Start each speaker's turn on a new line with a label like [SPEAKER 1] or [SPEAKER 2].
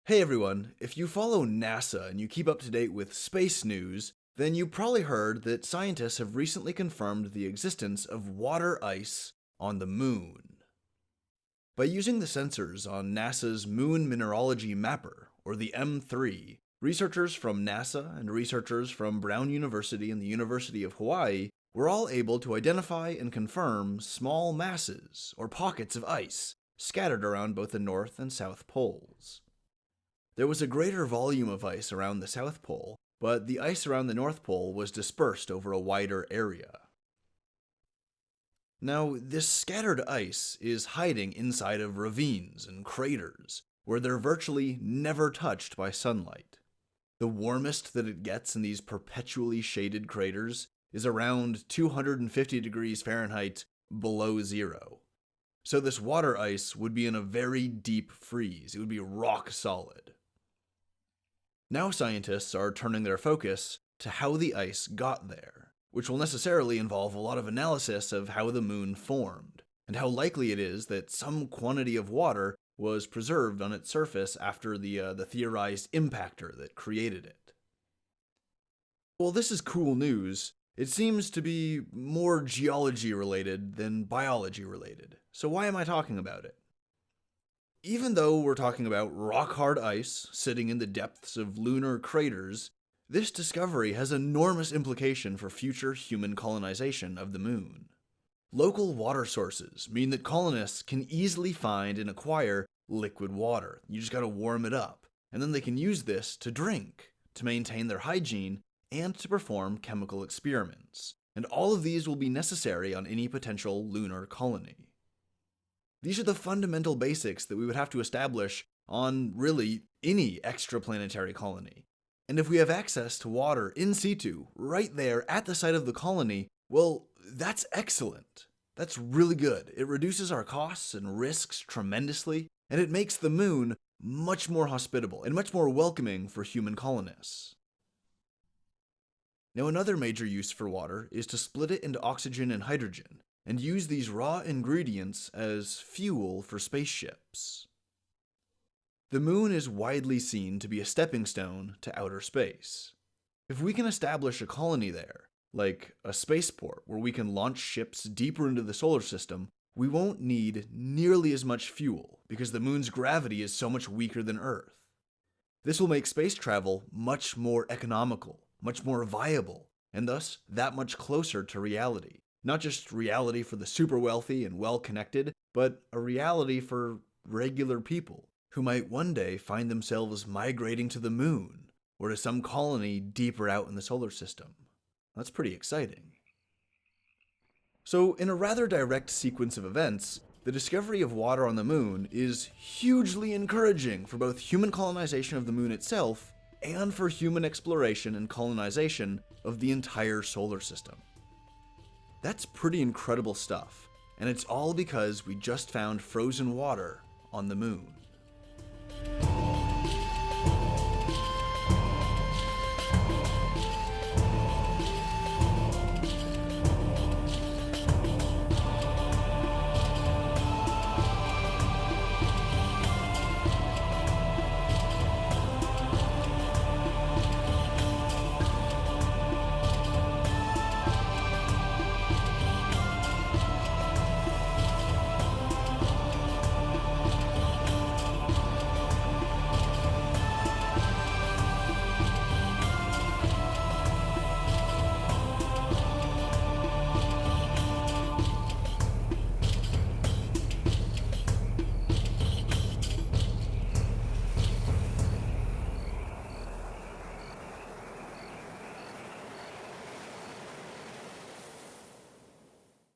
[SPEAKER 1] Hey everyone, if you follow NASA and you keep up to date with space news, then you probably heard that scientists have recently confirmed the existence of water ice on the moon. By using the sensors on NASA's Moon Mineralogy Mapper, or the M3, researchers from NASA and researchers from Brown University and the University of Hawaii were all able to identify and confirm small masses, or pockets of ice, scattered around both the North and South poles. There was a greater volume of ice around the South Pole, but the ice around the North Pole was dispersed over a wider area. Now, this scattered ice is hiding inside of ravines and craters, where they're virtually never touched by sunlight. The warmest that it gets in these perpetually shaded craters is around 250 degrees Fahrenheit below zero. So this water ice would be in a very deep freeze. It would be rock solid. Now scientists are turning their focus to how the ice got there, which will necessarily involve a lot of analysis of how the moon formed, and how likely it is that some quantity of water was preserved on its surface after the theorized impactor that created it. Well, this is cool news. It seems to be more geology related than biology related. So why am I talking about it? Even though we're talking about rock-hard ice sitting in the depths of lunar craters, this discovery has enormous implication for future human colonization of the moon. Local water sources mean that colonists can easily find and acquire liquid water. You just gotta warm it up, and then they can use this to drink, to maintain their hygiene, and to perform chemical experiments. And all of these will be necessary on any potential lunar colony. These are the fundamental basics that we would have to establish on really any extraplanetary colony. And if we have access to water in situ, right there at the site of the colony, well, that's excellent. That's really good. It reduces our costs and risks tremendously, and it makes the moon much more hospitable and much more welcoming for human colonists. Now, another major use for water is to split it into oxygen and hydrogen, and use these raw ingredients as fuel for spaceships. The moon is widely seen to be a stepping stone to outer space. If we can establish a colony there, like a spaceport where we can launch ships deeper into the solar system, we won't need nearly as much fuel because the moon's gravity is so much weaker than Earth. This will make space travel much more economical, much more viable, and thus that much closer to reality. Not just reality for the super wealthy and well-connected, but a reality for regular people who might one day find themselves migrating to the moon or to some colony deeper out in the solar system. That's pretty exciting. So, in a rather direct sequence of events, the discovery of water on the moon is hugely encouraging for both human colonization of the moon itself and for human exploration and colonization of the entire solar system. That's pretty incredible stuff, and it's all because we just found frozen water on the moon.